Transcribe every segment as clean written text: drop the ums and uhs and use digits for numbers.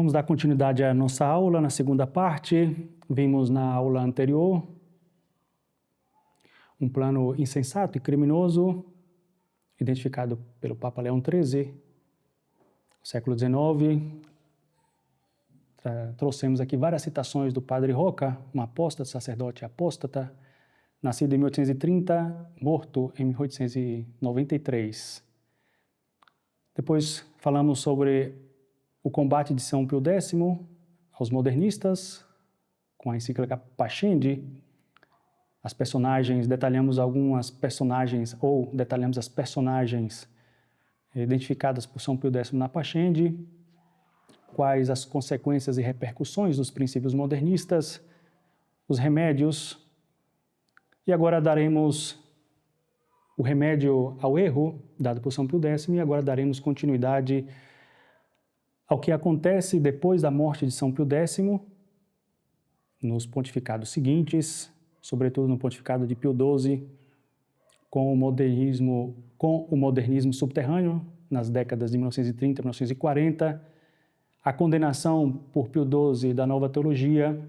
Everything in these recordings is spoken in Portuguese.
Vamos dar continuidade à nossa aula. Na segunda parte, vimos na aula anterior um plano insensato e criminoso identificado pelo Papa Leão XIII, no século XIX. Trouxemos aqui várias citações do Padre Roca, um apóstata, sacerdote apóstata, nascido em 1830, morto em 1893. Depois falamos sobre o combate de São Pio X aos modernistas, com a encíclica Pascendi. As personagens, detalhamos as personagens identificadas por São Pio X na Pascendi, quais as consequências e repercussões dos princípios modernistas, os remédios, e agora daremos o remédio ao erro dado por São Pio X, e agora daremos continuidade ao que acontece depois da morte de São Pio X, nos pontificados seguintes, sobretudo no pontificado de Pio XII, com o modernismo subterrâneo, nas décadas de 1930 e 1940, a condenação por Pio XII da nova teologia,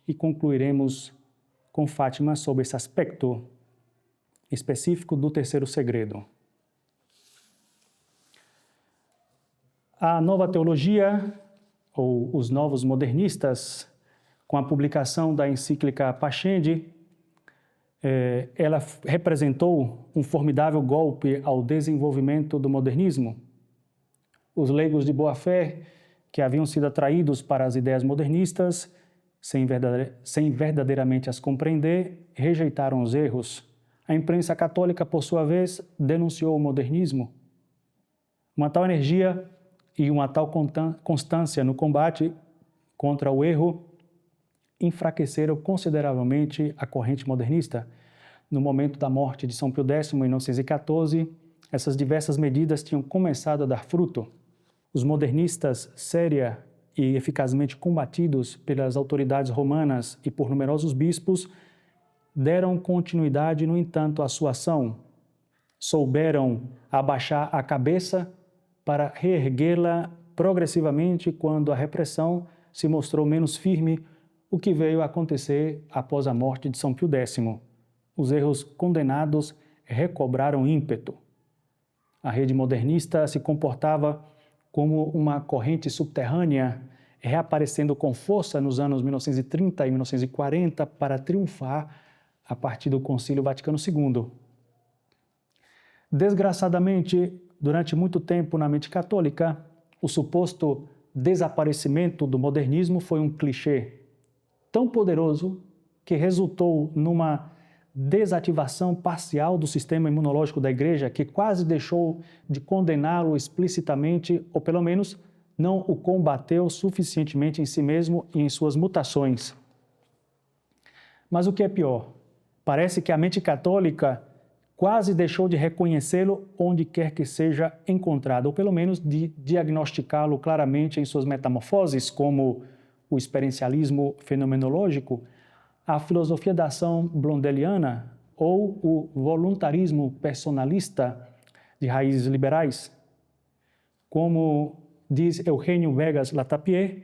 e concluiremos com Fátima sobre esse aspecto específico do terceiro segredo. A nova teologia, ou os novos modernistas, com a publicação da encíclica Pascendi, ela representou um formidável golpe ao desenvolvimento do modernismo. Os leigos de boa-fé, que haviam sido atraídos para as ideias modernistas, sem verdadeiramente as compreender, rejeitaram os erros. A imprensa católica, por sua vez, denunciou o modernismo. Uma tal energia e uma tal constância no combate contra o erro enfraqueceram consideravelmente a corrente modernista. No momento da morte de São Pio X, em 1914, essas diversas medidas tinham começado a dar fruto. Os modernistas, séria e eficazmente combatidos pelas autoridades romanas e por numerosos bispos, deram continuidade, no entanto, à sua ação. Souberam abaixar a cabeça para reerguê-la progressivamente quando a repressão se mostrou menos firme, o que veio a acontecer após a morte de São Pio X. Os erros condenados recobraram ímpeto. A rede modernista se comportava como uma corrente subterrânea, reaparecendo com força nos anos 1930 e 1940 para triunfar a partir do Concílio Vaticano II. Desgraçadamente, durante muito tempo na mente católica, o suposto desaparecimento do modernismo foi um clichê tão poderoso que resultou numa desativação parcial do sistema imunológico da Igreja, que quase deixou de condená-lo explicitamente, ou pelo menos não o combateu suficientemente em si mesmo e em suas mutações. Mas o que é pior, parece que a mente católica quase deixou de reconhecê-lo onde quer que seja encontrado, ou pelo menos de diagnosticá-lo claramente em suas metamorfoses, como o experiencialismo fenomenológico, a filosofia da ação blondeliana ou o voluntarismo personalista de raízes liberais. Como diz Eugênio Vegas Latapie,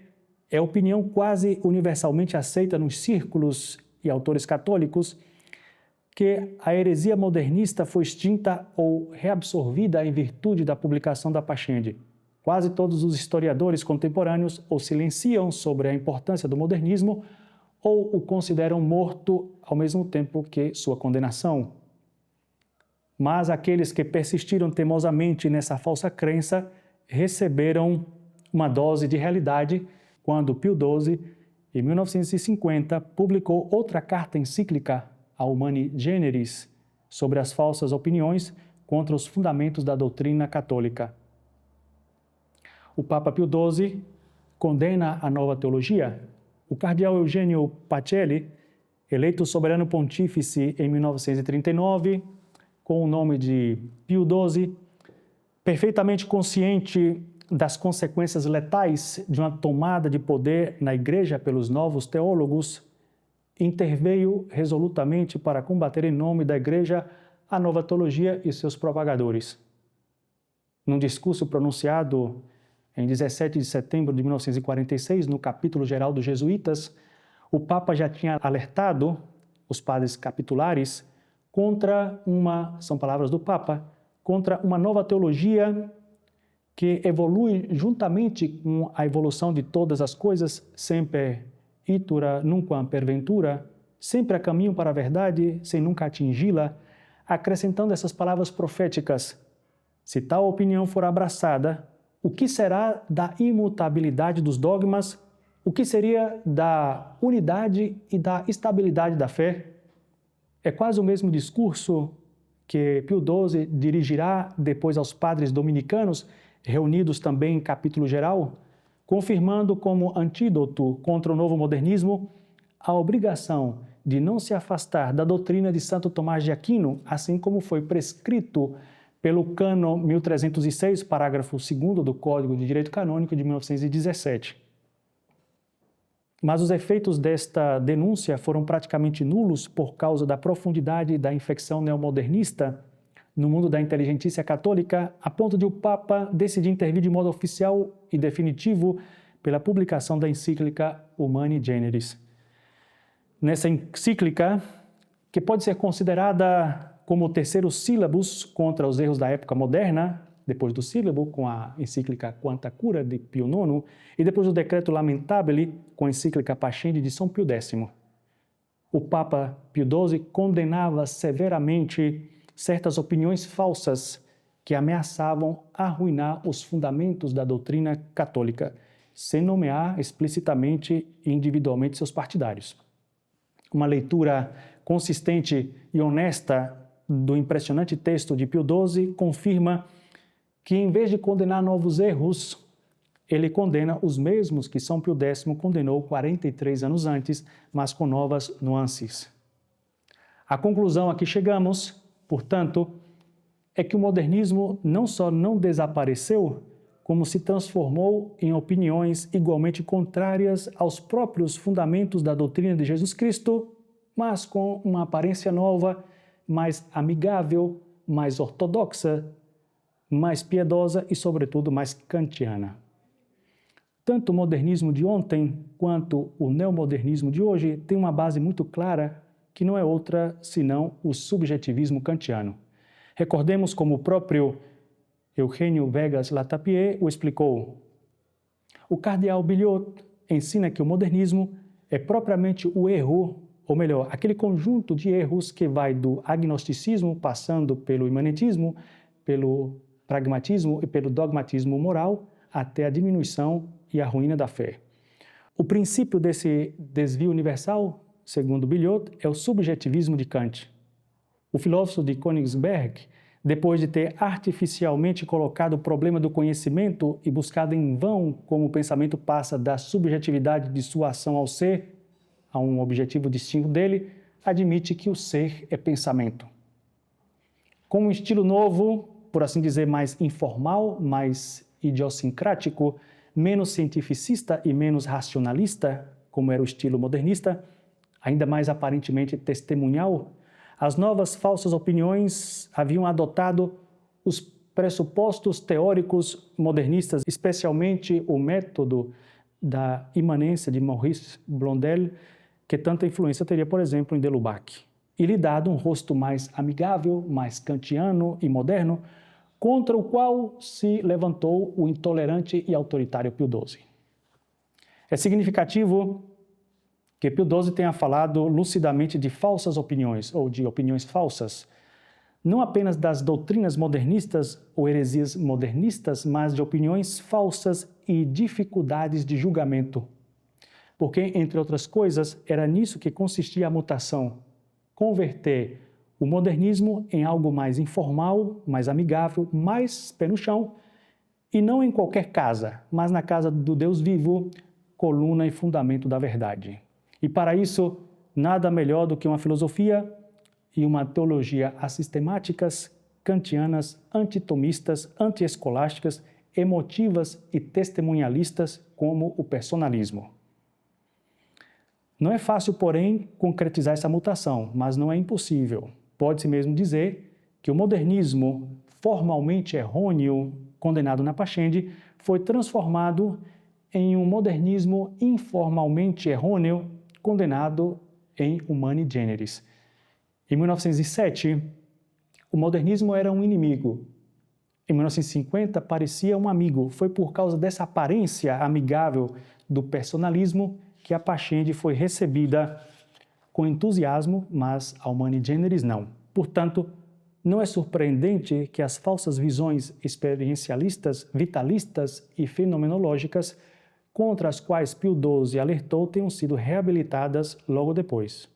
é opinião quase universalmente aceita nos círculos e autores católicos que a heresia modernista foi extinta ou reabsorvida em virtude da publicação da Pascendi. Quase todos os historiadores contemporâneos ou silenciam sobre a importância do modernismo ou o consideram morto ao mesmo tempo que sua condenação. Mas aqueles que persistiram teimosamente nessa falsa crença receberam uma dose de realidade quando Pio XII, em 1950, publicou outra carta encíclica a Humani Generis sobre as falsas opiniões contra os fundamentos da doutrina católica. O Papa Pio XII condena a nova teologia. O cardeal Eugênio Pacelli, eleito soberano pontífice em 1939, com o nome de Pio XII, perfeitamente consciente das consequências letais de uma tomada de poder na Igreja pelos novos teólogos, interveio resolutamente para combater em nome da Igreja a nova teologia e seus propagadores. Num discurso pronunciado Em 17 de setembro de 1946, no capítulo geral dos jesuítas, o Papa já tinha alertado os padres capitulares contra são palavras do Papa, contra uma nova teologia que evolui juntamente com a evolução de todas as coisas, semper itura nunquam perventura, sempre a caminho para a verdade, sem nunca atingi-la, acrescentando essas palavras proféticas: se tal opinião for abraçada, o que será da imutabilidade dos dogmas? O que seria da unidade e da estabilidade da fé? É quase o mesmo discurso que Pio XII dirigirá depois aos padres dominicanos, reunidos também em capítulo geral, confirmando como antídoto contra o novo modernismo a obrigação de não se afastar da doutrina de Santo Tomás de Aquino, assim como foi prescrito pelo Cânon 1306, parágrafo 2º do Código de Direito Canônico de 1917. Mas os efeitos desta denúncia foram praticamente nulos por causa da profundidade da infecção neomodernista no mundo da inteligentícia católica, a ponto de o Papa decidir intervir de modo oficial e definitivo pela publicação da encíclica Humani Generis. Nessa encíclica, que pode ser considerada como o terceiro sílabus contra os erros da época moderna, depois do sílabo, com a encíclica Quanta Cura, de Pio IX, e depois do Decreto Lamentabile, com a encíclica Pascendi, de São Pio X. O Papa Pio XII condenava severamente certas opiniões falsas que ameaçavam arruinar os fundamentos da doutrina católica, sem nomear explicitamente e individualmente seus partidários. Uma leitura consistente e honesta do impressionante texto de Pio XII confirma que, em vez de condenar novos erros, ele condena os mesmos que São Pio X condenou 43 anos antes, mas com novas nuances. A conclusão a que chegamos, portanto, é que o modernismo não só não desapareceu, como se transformou em opiniões igualmente contrárias aos próprios fundamentos da doutrina de Jesus Cristo, mas com uma aparência nova, mais amigável, mais ortodoxa, mais piedosa e, sobretudo, mais kantiana. Tanto o modernismo de ontem quanto o neomodernismo de hoje têm uma base muito clara que não é outra senão o subjetivismo kantiano. Recordemos como o próprio Eugênio Vegas Latapie o explicou. O cardeal Billiot ensina que o modernismo é propriamente o erro, ou melhor, aquele conjunto de erros que vai do agnosticismo, passando pelo imanentismo, pelo pragmatismo e pelo dogmatismo moral, até a diminuição e a ruína da fé. O princípio desse desvio universal, segundo Billiot, é o subjetivismo de Kant. O filósofo de Königsberg, depois de ter artificialmente colocado o problema do conhecimento e buscado em vão como o pensamento passa da subjetividade de sua ação ao ser, a um objetivo distinto dele, admite que o ser é pensamento. Com um estilo novo, por assim dizer, mais informal, mais idiosincrático, menos cientificista e menos racionalista, como era o estilo modernista, ainda mais aparentemente testemunhal, as novas falsas opiniões haviam adotado os pressupostos teóricos modernistas, especialmente o método da imanência de Maurice Blondel, que tanta influência teria, por exemplo, em de Lubac, e lhe dado um rosto mais amigável, mais kantiano e moderno, contra o qual se levantou o intolerante e autoritário Pio XII. É significativo que Pio XII tenha falado lucidamente de falsas opiniões, ou de opiniões falsas, não apenas das doutrinas modernistas ou heresias modernistas, mas de opiniões falsas e dificuldades de julgamento. Porque, entre outras coisas, era nisso que consistia a mutação: converter o modernismo em algo mais informal, mais amigável, mais pé no chão, e não em qualquer casa, mas na casa do Deus vivo, coluna e fundamento da verdade. E para isso, nada melhor do que uma filosofia e uma teologia assistemáticas, kantianas, antitomistas, antiescolásticas, emotivas e testemunhalistas, como o personalismo. Não é fácil, porém, concretizar essa mutação, mas não é impossível. Pode-se mesmo dizer que o modernismo formalmente errôneo, condenado na Pascendi, foi transformado em um modernismo informalmente errôneo, condenado em Humani Generis. Em 1907, o modernismo era um inimigo. Em 1950, parecia um amigo. Foi por causa dessa aparência amigável do personalismo que a Pascendi foi recebida com entusiasmo, mas a Humani Generis não. Portanto, não é surpreendente que as falsas visões experiencialistas, vitalistas e fenomenológicas contra as quais Pio XII alertou tenham sido reabilitadas logo depois.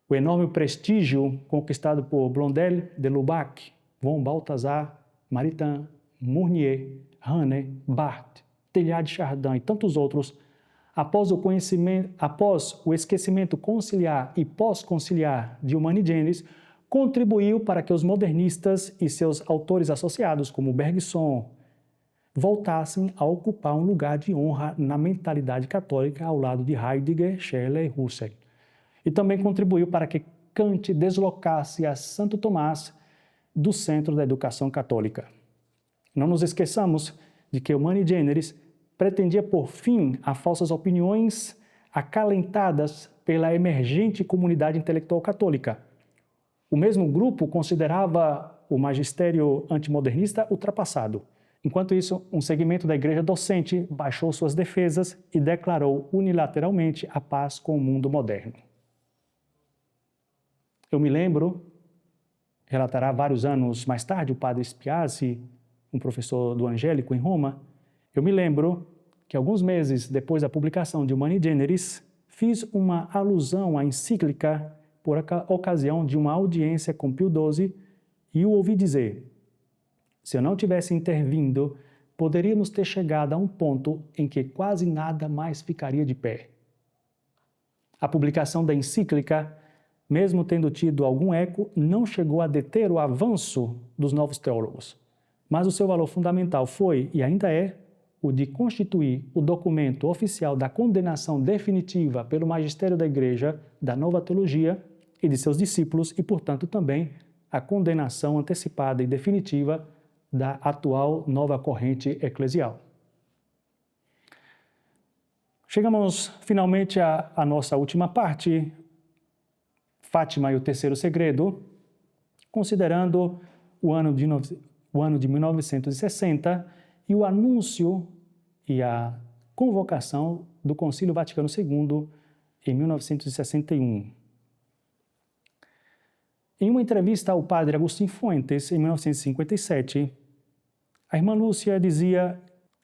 O enorme prestígio conquistado por Blondel, de Lubac, von Balthasar, Maritain, Mournier, Hane, Barthes, Teilhard de Chardin e tantos outros, após o esquecimento conciliar e pós-conciliar de Humani Generis, contribuiu para que os modernistas e seus autores associados, como Bergson, voltassem a ocupar um lugar de honra na mentalidade católica ao lado de Heidegger, Schiller e Husserl. E também contribuiu para que Kant deslocasse a Santo Tomás do centro da educação católica. Não nos esqueçamos de que Humani Generis pretendia pôr fim a falsas opiniões acalentadas pela emergente comunidade intelectual católica. O mesmo grupo considerava o magistério antimodernista ultrapassado. Enquanto isso, um segmento da igreja docente baixou suas defesas e declarou unilateralmente a paz com o mundo moderno. Eu me lembro, relatará vários anos mais tarde, o padre Spiazzi, um professor do Angélico em Roma, eu me lembro que alguns meses depois da publicação de Humani Generis, fiz uma alusão à encíclica por ocasião de uma audiência com Pio XII e o ouvi dizer: se eu não tivesse intervindo, poderíamos ter chegado a um ponto em que quase nada mais ficaria de pé. A publicação da encíclica, mesmo tendo tido algum eco, não chegou a deter o avanço dos novos teólogos, mas o seu valor fundamental foi, e ainda é, o de constituir o documento oficial da condenação definitiva pelo magistério da Igreja da Nova Teologia e de seus discípulos e, portanto, também a condenação antecipada e definitiva da atual nova corrente eclesial. Chegamos finalmente à nossa última parte, Fátima e o terceiro segredo, considerando o ano de 1960 e o anúncio e a convocação do Concílio Vaticano II em 1961. Em uma entrevista ao padre Agustín Fuentes, em 1957, a irmã Lúcia dizia: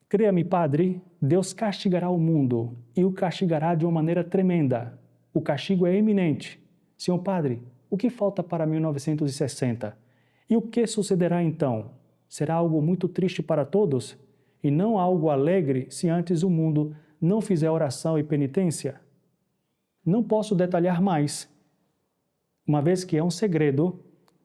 creia-me, padre, Deus castigará o mundo e o castigará de uma maneira tremenda. O castigo é iminente. Senhor padre, o que falta para 1960? E o que sucederá então? Será algo muito triste para todos? E não algo alegre se antes o mundo não fizer oração e penitência? Não posso detalhar mais, uma vez que é um segredo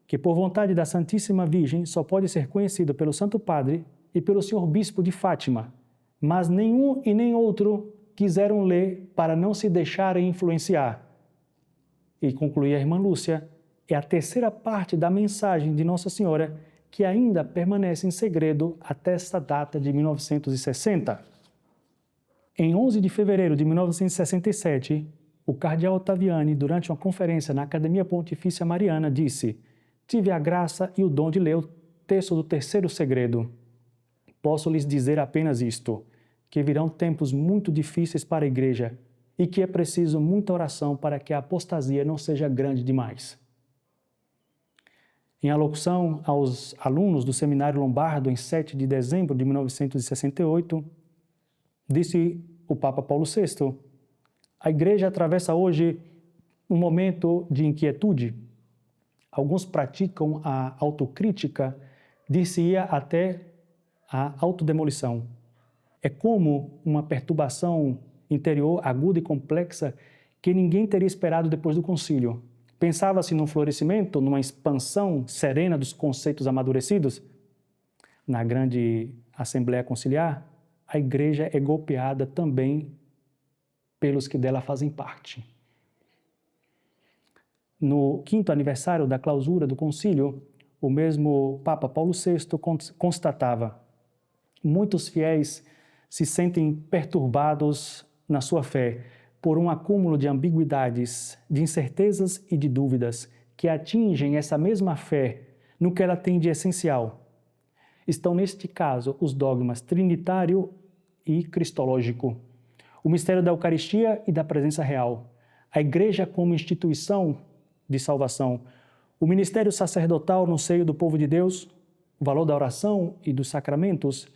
que, por vontade da Santíssima Virgem, só pode ser conhecido pelo Santo Padre e pelo Senhor Bispo de Fátima, mas nenhum e nem outro quiseram ler para não se deixarem influenciar. E concluía a irmã Lúcia, é a terceira parte da mensagem de Nossa Senhora que ainda permanece em segredo até esta data de 1960. Em 11 de fevereiro de 1967, o cardeal Ottaviani, durante uma conferência na Academia Pontifícia Mariana, disse: tive a graça e o dom de ler o texto do terceiro segredo. Posso lhes dizer apenas isto, que virão tempos muito difíceis para a Igreja e que é preciso muita oração para que a apostasia não seja grande demais. Em alocução aos alunos do Seminário Lombardo em 7 de dezembro de 1968, disse o Papa Paulo VI: a Igreja atravessa hoje um momento de inquietude. Alguns praticam a autocrítica, dir-se-ia até a autodemolição. É como uma perturbação interior aguda e complexa que ninguém teria esperado depois do concílio. Pensava-se num florescimento, numa expansão serena dos conceitos amadurecidos. Na grande Assembleia Conciliar, a Igreja é golpeada também pelos que dela fazem parte. No 5º aniversário da clausura do concílio, o mesmo Papa Paulo VI constatava: Muitos fiéis se sentem perturbados na sua fé por um acúmulo de ambiguidades, de incertezas e de dúvidas que atingem essa mesma fé no que ela tem de essencial. Estão, neste caso, os dogmas trinitário e cristológico, o mistério da Eucaristia e da presença real, a Igreja como instituição de salvação, o ministério sacerdotal no seio do povo de Deus, o valor da oração e dos sacramentos,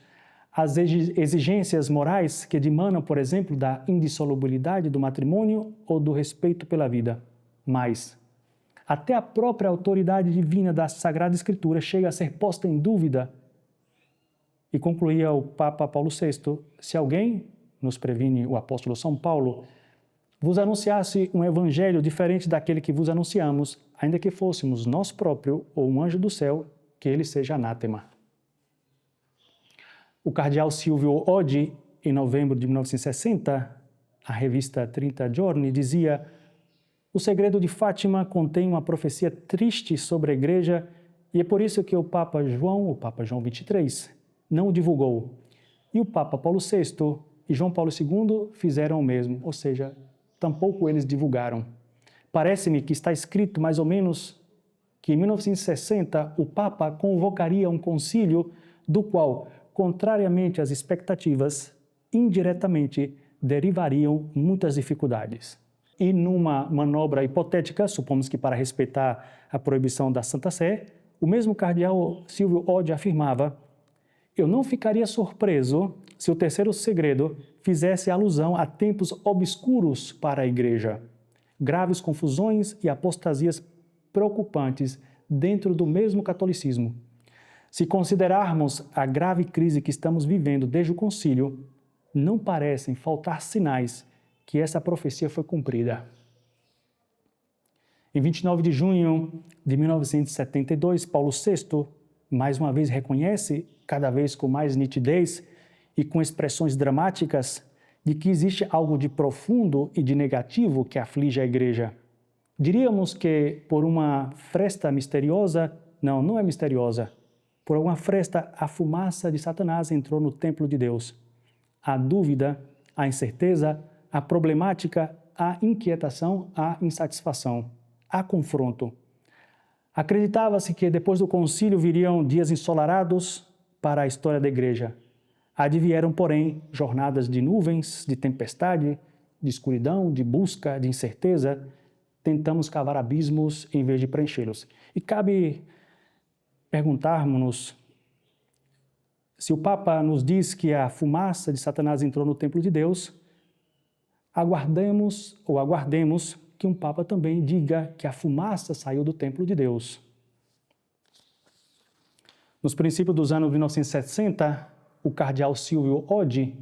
as exigências morais que dimanam, por exemplo, da indissolubilidade do matrimônio ou do respeito pela vida. Mas até a própria autoridade divina da Sagrada Escritura chega a ser posta em dúvida. E concluía o Papa Paulo VI, se alguém, nos previne o apóstolo São Paulo, vos anunciasse um evangelho diferente daquele que vos anunciamos, ainda que fôssemos nós próprios ou um anjo do céu, que ele seja anátema. O cardeal Silvio Oddi, em novembro de 1960, a revista 30 Giorni, dizia: o segredo de Fátima contém uma profecia triste sobre a Igreja e é por isso que o Papa João XXIII, não o divulgou. E o Papa Paulo VI e João Paulo II fizeram o mesmo, ou seja, tampouco eles divulgaram. Parece-me que está escrito mais ou menos que em 1960 o Papa convocaria um concílio do qual, contrariamente às expectativas, indiretamente derivariam muitas dificuldades. E numa manobra hipotética, supomos que para respeitar a proibição da Santa Sé, o mesmo cardeal Silvio Oddi afirmava: eu não ficaria surpreso se o terceiro segredo fizesse alusão a tempos obscuros para a Igreja, graves confusões e apostasias preocupantes dentro do mesmo catolicismo. Se considerarmos a grave crise que estamos vivendo desde o concílio, não parecem faltar sinais que essa profecia foi cumprida. Em 29 de junho de 1972, Paulo VI, mais uma vez reconhece, cada vez com mais nitidez e com expressões dramáticas, de que existe algo de profundo e de negativo que aflige a Igreja. Diríamos que por uma fresta misteriosa, não é misteriosa, por uma fresta a fumaça de Satanás entrou no templo de Deus. A dúvida, a incerteza, a problemática, a inquietação, a insatisfação, a confronto. Acreditava-se que depois do concílio viriam dias ensolarados para a história da Igreja. Advieram, porém, jornadas de nuvens, de tempestade, de escuridão, de busca, de incerteza. Tentamos cavar abismos em vez de preenchê-los. E cabe perguntarmos-nos se o Papa nos diz que a fumaça de Satanás entrou no templo de Deus, aguardemos que um Papa também diga que a fumaça saiu do templo de Deus. Nos princípios dos anos 1960, o cardeal Silvio Oddi,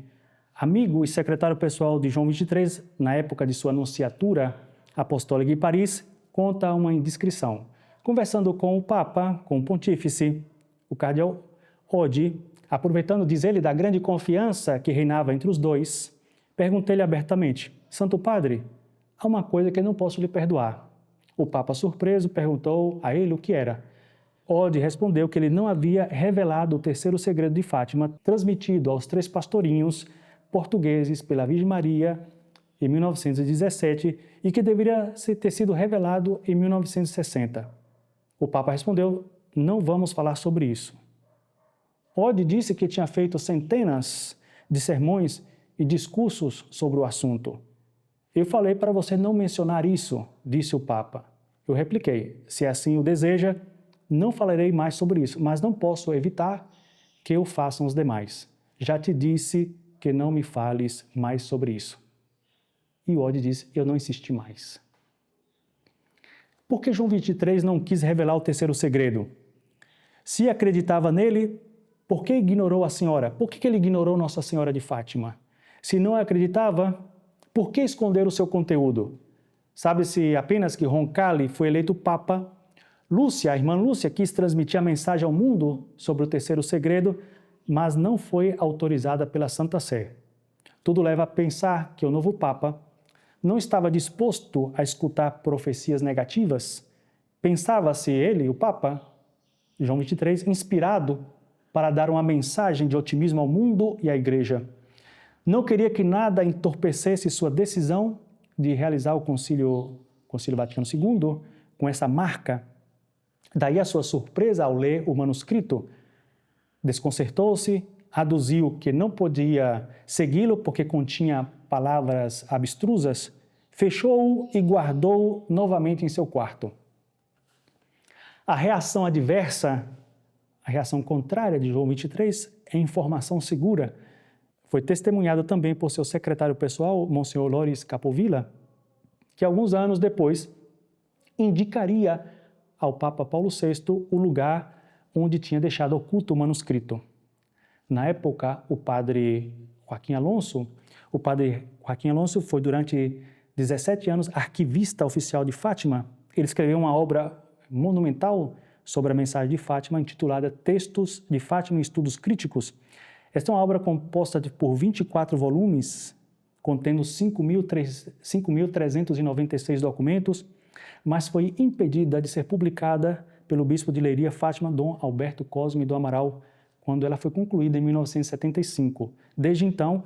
amigo e secretário pessoal de João XXIII, na época de sua anunciatura apostólica em Paris, conta uma indiscrição. Conversando com o Papa, com o pontífice, o cardeal Oddi, aproveitando, diz ele, da grande confiança que reinava entre os dois, perguntei-lhe abertamente: Santo Padre, há uma coisa que eu não posso lhe perdoar. O Papa, surpreso, perguntou a ele o que era. Oddi respondeu que ele não havia revelado o terceiro segredo de Fátima, transmitido aos 3 pastorinhos portugueses pela Virgem Maria em 1917 e que deveria ter sido revelado em 1960. O Papa respondeu: não vamos falar sobre isso. Oddi disse que tinha feito centenas de sermões e discursos sobre o assunto. Eu falei para você não mencionar isso, disse o Papa. Eu repliquei: se assim o deseja, não falarei mais sobre isso, mas não posso evitar que o façam os demais. Já te disse que não me fales mais sobre isso. E Oddi disse: eu não insisti mais. Por que João XXIII não quis revelar o terceiro segredo? Se acreditava nele, por que ignorou a senhora? Por que ele ignorou Nossa Senhora de Fátima? Se não acreditava, por que esconder o seu conteúdo? Sabe-se apenas que Roncalli foi eleito Papa. Lúcia, a irmã Lúcia, quis transmitir a mensagem ao mundo sobre o terceiro segredo, mas não foi autorizada pela Santa Sé. Tudo leva a pensar que o novo Papa não estava disposto a escutar profecias negativas. Pensava-se ele, o Papa, João XXIII, inspirado para dar uma mensagem de otimismo ao mundo e à Igreja. Não queria que nada entorpecesse sua decisão de realizar o Concílio Vaticano II com essa marca. Daí a sua surpresa ao ler o manuscrito. Desconcertou-se, aduziu que não podia segui-lo porque continha palavras abstrusas, fechou-o e guardou-o novamente em seu quarto. A reação adversa, a reação contrária de João 23 é informação segura. Foi testemunhado também por seu secretário pessoal, Monsenhor Loris Capovilla, que alguns anos depois indicaria ao Papa Paulo VI o lugar onde tinha deixado oculto o manuscrito. Na época, o padre Joaquim Alonso foi durante 17 anos arquivista oficial de Fátima. Ele escreveu uma obra monumental sobre a mensagem de Fátima, intitulada Textos de Fátima e Estudos Críticos. Esta é uma obra composta por 24 volumes, contendo 5.396 documentos, mas foi impedida de ser publicada pelo bispo de Leiria, Fátima, Dom Alberto Cosme do Amaral, quando ela foi concluída em 1975. Desde então,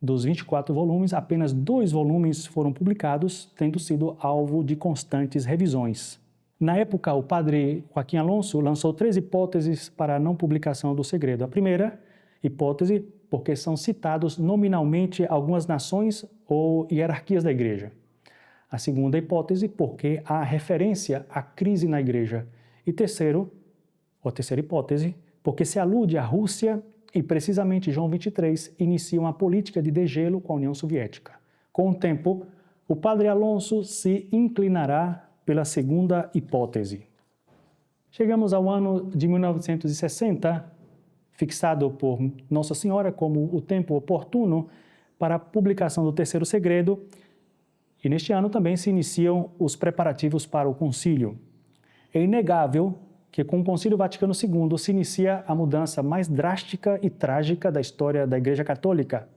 dos 24 volumes, apenas 2 volumes foram publicados, tendo sido alvo de constantes revisões. Na época, o padre Joaquim Alonso lançou 3 hipóteses para a não publicação do segredo. A primeira hipótese, porque são citados nominalmente algumas nações ou hierarquias da Igreja. A segunda hipótese, porque há referência à crise na Igreja. E a terceira hipótese, porque se alude à Rússia e precisamente João 23 inicia uma política de degelo com a União Soviética. Com o tempo, o padre Alonso se inclinará pela segunda hipótese. Chegamos ao ano de 1960, fixado por Nossa Senhora como o tempo oportuno para a publicação do terceiro segredo, e neste ano também se iniciam os preparativos para o concílio. É inegável que com o Concílio Vaticano II se inicia a mudança mais drástica e trágica da história da Igreja Católica.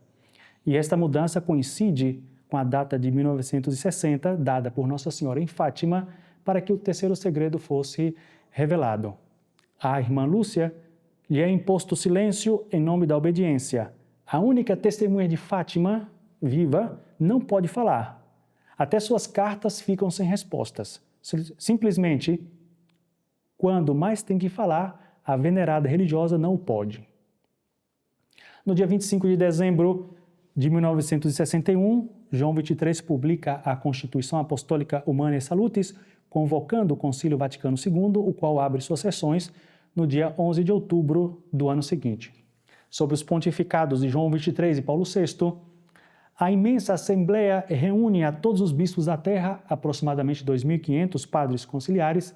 E esta mudança coincide com a data de 1960, dada por Nossa Senhora em Fátima, para que o terceiro segredo fosse revelado. A irmã Lúcia lhe é imposto silêncio em nome da obediência. A única testemunha de Fátima, viva, não pode falar. Até suas cartas ficam sem respostas. Simplesmente, quando mais tem que falar, a venerada religiosa não o pode. No dia 25 de dezembro de 1961, João 23 publica a Constituição Apostólica Humanae Salutis, convocando o Concílio Vaticano II, o qual abre suas sessões no dia 11 de outubro do ano seguinte. Sobre os pontificados de João 23 e Paulo VI, a imensa Assembleia reúne a todos os bispos da terra, aproximadamente 2.500 padres conciliares,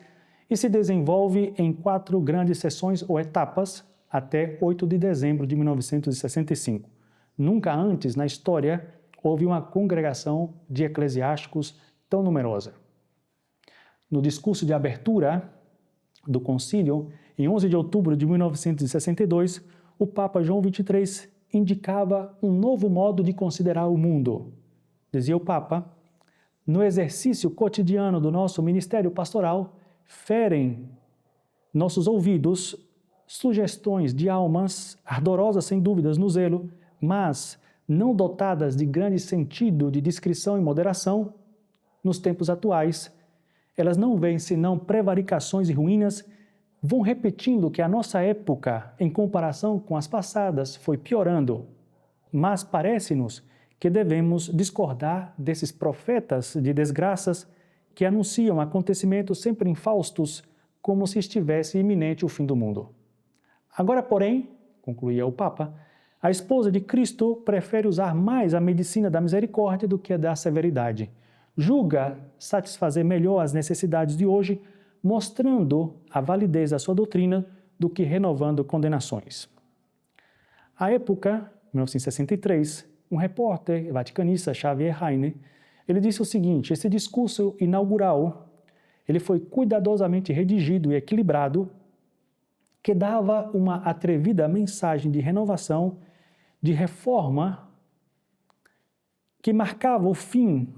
e se desenvolve em 4 grandes sessões ou etapas até 8 de dezembro de 1965. Nunca antes na história houve uma congregação de eclesiásticos tão numerosa. No discurso de abertura do concílio, em 11 de outubro de 1962, o Papa João XXIII indicava um novo modo de considerar o mundo. Dizia o Papa: no exercício cotidiano do nosso ministério pastoral, ferem nossos ouvidos sugestões de almas ardorosas, sem dúvidas, no zelo, mas não dotadas de grande sentido de discrição e moderação. Nos tempos atuais, elas não veem senão prevaricações e ruínas, vão repetindo que a nossa época, em comparação com as passadas, foi piorando. Mas parece-nos que devemos discordar desses profetas de desgraças que anunciam acontecimentos sempre infaustos, como se estivesse iminente o fim do mundo. Agora, porém, concluía o Papa, a esposa de Cristo prefere usar mais a medicina da misericórdia do que a da severidade. Julga satisfazer melhor as necessidades de hoje, mostrando a validez da sua doutrina do que renovando condenações. À época, 1963, um repórter vaticanista, Xavier Heine, ele disse o seguinte: esse discurso inaugural ele foi cuidadosamente redigido e equilibrado, que dava uma atrevida mensagem de renovação, de reforma, que marcava o fim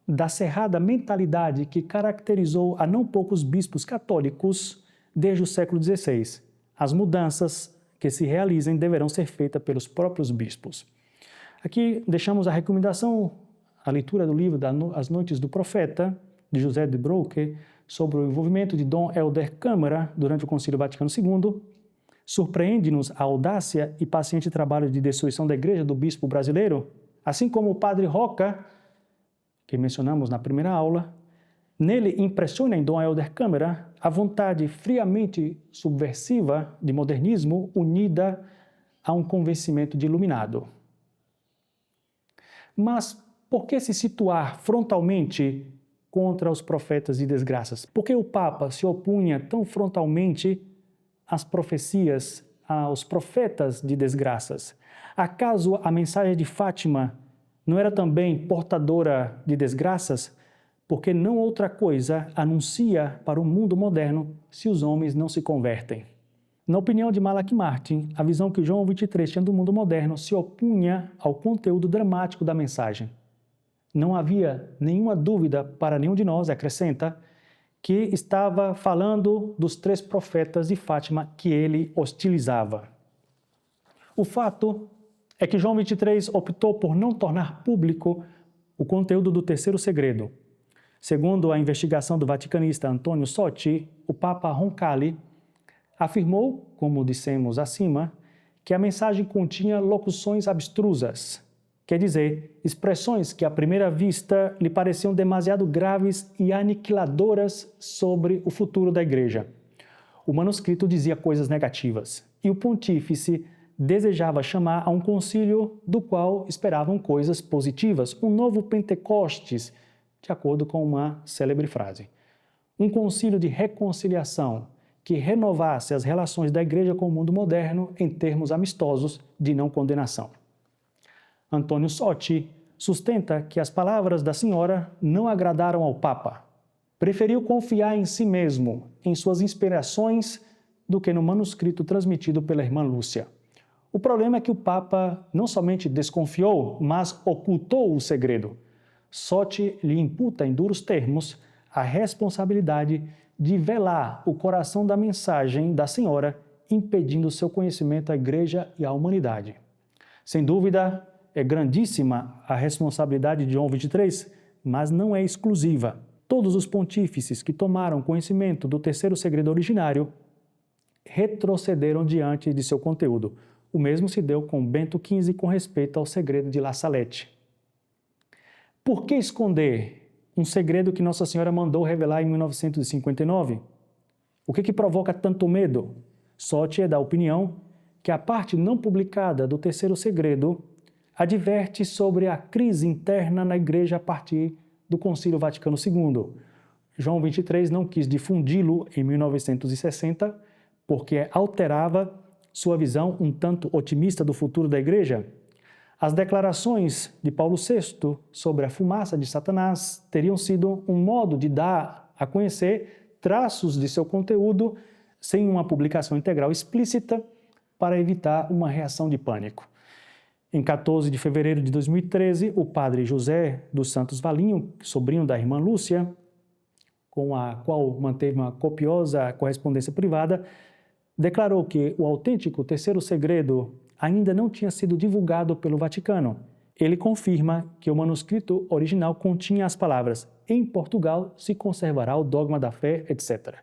da cerrada mentalidade que caracterizou a não poucos bispos católicos desde o século XVI. As mudanças que se realizem deverão ser feitas pelos próprios bispos. Aqui deixamos a recomendação, a leitura do livro As Noites do Profeta, de José de Breucker, sobre o envolvimento de Dom Helder Câmara durante o Concílio Vaticano II. Surpreende-nos a audácia e paciente trabalho de destruição da Igreja do bispo brasileiro, assim como o padre Roca, que mencionamos na primeira aula. Nele impressiona em Dom Helder Câmara a vontade friamente subversiva de modernismo unida a um convencimento de iluminado. Mas por que se situar frontalmente contra os profetas de desgraças? Por que o Papa se opunha tão frontalmente às profecias, aos profetas de desgraças? Acaso a mensagem de Fátima não era também portadora de desgraças? Porque não outra coisa anuncia para o mundo moderno se os homens não se convertem. Na opinião de Malachi Martin, a visão que João 23 tinha do mundo moderno se opunha ao conteúdo dramático da mensagem. Não havia nenhuma dúvida para nenhum de nós, acrescenta, que estava falando dos 3 profetas de Fátima que ele hostilizava. O fato é que João 23 optou por não tornar público o conteúdo do terceiro segredo. Segundo a investigação do vaticanista Antonio Sotti, o Papa Roncalli afirmou, como dissemos acima, que a mensagem continha locuções abstrusas, quer dizer, expressões que à primeira vista lhe pareciam demasiado graves e aniquiladoras sobre o futuro da Igreja. O manuscrito dizia coisas negativas e o pontífice desejava chamar a um concílio do qual esperavam coisas positivas, um novo Pentecostes, de acordo com uma célebre frase. Um concílio de reconciliação que renovasse as relações da Igreja com o mundo moderno em termos amistosos de não condenação. Antônio Sotti sustenta que as palavras da senhora não agradaram ao Papa. Preferiu confiar em si mesmo, em suas inspirações, do que no manuscrito transmitido pela irmã Lúcia. O problema é que o Papa não somente desconfiou, mas ocultou o segredo. Sotti lhe imputa em duros termos a responsabilidade de velar o coração da mensagem da senhora, impedindo seu conhecimento à Igreja e à humanidade. Sem dúvida, é grandíssima a responsabilidade de João 23, mas não é exclusiva. Todos os pontífices que tomaram conhecimento do terceiro segredo originário retrocederam diante de seu conteúdo. O mesmo se deu com Bento XV com respeito ao segredo de La Salette. Por que esconder um segredo que Nossa Senhora mandou revelar em 1959? O que provoca tanto medo? Sotti é da opinião que a parte não publicada do terceiro segredo adverte sobre a crise interna na Igreja a partir do Concílio Vaticano II. João 23 não quis difundi-lo em 1960 porque alterava sua visão um tanto otimista do futuro da Igreja. As declarações de Paulo VI sobre a fumaça de Satanás teriam sido um modo de dar a conhecer traços de seu conteúdo sem uma publicação integral explícita para evitar uma reação de pânico. Em 14 de fevereiro de 2013, o padre José dos Santos Valinho, sobrinho da irmã Lúcia, com a qual manteve uma copiosa correspondência privada, declarou que o autêntico terceiro segredo ainda não tinha sido divulgado pelo Vaticano. Ele confirma que o manuscrito original continha as palavras "em Portugal se conservará o dogma da fé, etc."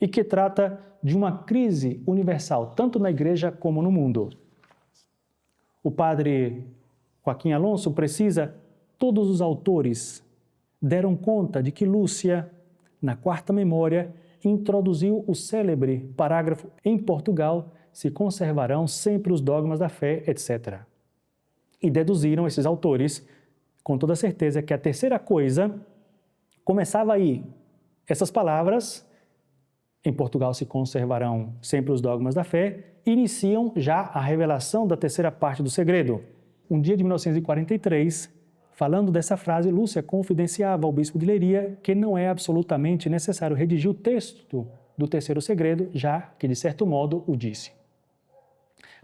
e que trata de uma crise universal, tanto na Igreja como no mundo. O padre Joaquim Alonso precisa: todos os autores deram conta de que Lúcia, na quarta memória, introduziu o célebre parágrafo "em Portugal se conservarão sempre os dogmas da fé, etc." E deduziram esses autores, com toda certeza, que a terceira coisa começava aí. Essas palavras, "em Portugal se conservarão sempre os dogmas da fé", iniciam já a revelação da terceira parte do segredo. Um dia de 1943, falando dessa frase, Lúcia confidenciava ao bispo de Leiria que não é absolutamente necessário redigir o texto do terceiro segredo, já que, de certo modo, o disse.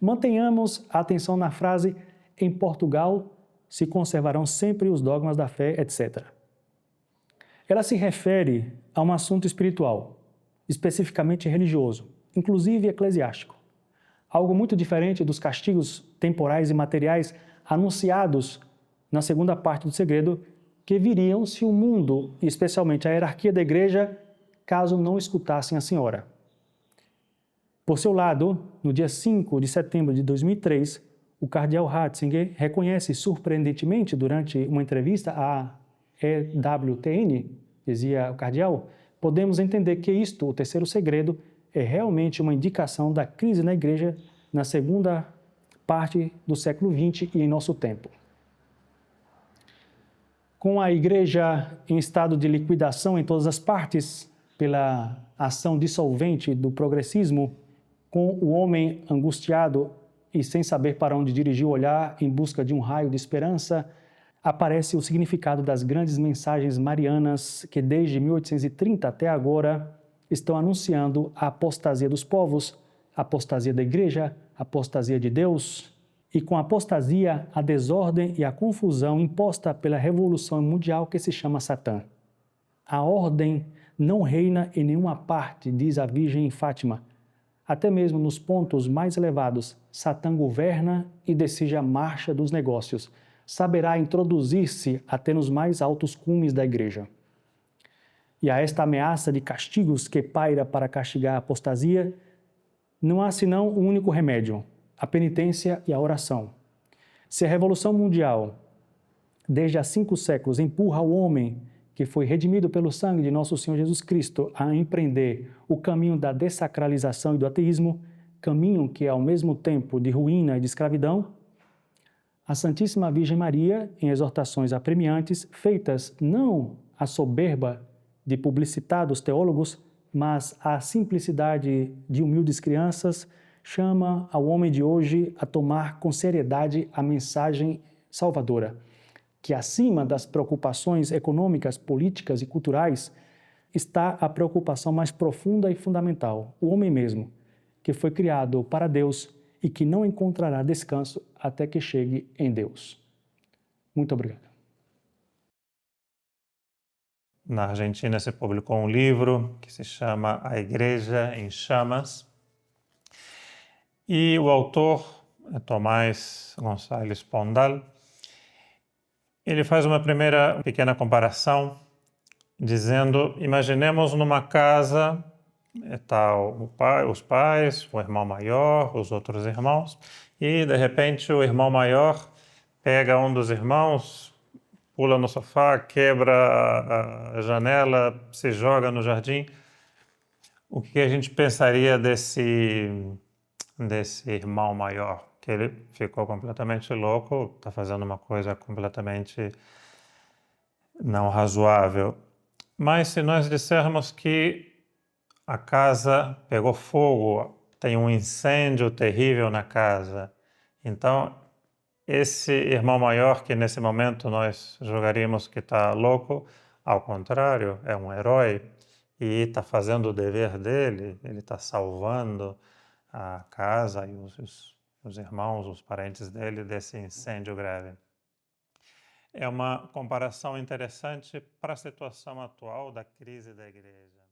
Mantenhamos a atenção na frase "em Portugal se conservarão sempre os dogmas da fé, etc." Ela se refere a um assunto espiritual, especificamente religioso, inclusive eclesiástico. algo muito diferente dos castigos temporais e materiais anunciados na segunda parte do segredo, que viriam se o mundo, e especialmente a hierarquia da igreja, caso não escutassem a senhora. Por seu lado, no dia 5 de setembro de 2003, o cardeal Ratzinger reconhece surpreendentemente durante uma entrevista à EWTN, dizia o cardeal, podemos entender que isto, o terceiro segredo, é realmente uma indicação da crise na igreja na segunda parte do século XX e em nosso tempo. Com a igreja em estado de liquidação em todas as partes, pela ação dissolvente do progressismo, com o homem angustiado e sem saber para onde dirigir o olhar em busca de um raio de esperança, aparece o significado das grandes mensagens marianas que desde 1830 até agora estão anunciando a apostasia dos povos, a apostasia da igreja, a apostasia de Deus, e com a apostasia a desordem e a confusão imposta pela revolução mundial que se chama Satã. A ordem não reina em nenhuma parte, diz a Virgem em Fátima. Até mesmo nos pontos mais elevados, Satã governa e decide a marcha dos negócios. Saberá introduzir-se até nos mais altos cumes da igreja. E a esta ameaça de castigos que paira para castigar a apostasia, não há senão um único remédio, a penitência e a oração. Se a Revolução Mundial, desde há 5 séculos, empurra o homem que foi redimido pelo sangue de nosso Senhor Jesus Cristo a empreender o caminho da dessacralização e do ateísmo, caminho que é ao mesmo tempo de ruína e de escravidão, a Santíssima Virgem Maria, em exortações apremiantes, feitas não à soberba de publicitados teólogos, mas à simplicidade de humildes crianças, chama ao homem de hoje a tomar com seriedade a mensagem salvadora, que acima das preocupações econômicas, políticas e culturais está a preocupação mais profunda e fundamental, o homem mesmo, que foi criado para Deus e que não encontrará descanso até que chegue em Deus. Muito obrigado. Na Argentina se publicou um livro que se chama A Igreja em Chamas, e o autor é Tomás Gonçalves Pondal. Ele faz uma primeira pequena comparação, dizendo, imaginemos numa casa, está os pais, o irmão maior, os outros irmãos, e de repente o irmão maior pega um dos irmãos, pula no sofá, quebra a janela, se joga no jardim. O que a gente pensaria desse irmão maior? Que ele ficou completamente louco, está fazendo uma coisa completamente não razoável. Mas se nós dissermos que a casa pegou fogo, tem um incêndio terrível na casa, então esse irmão maior, que nesse momento nós julgaríamos que está louco, ao contrário, é um herói e está fazendo o dever dele, ele está salvando a casa e os irmãos, os parentes dele desse incêndio grave. É uma comparação interessante para a situação atual da crise da igreja.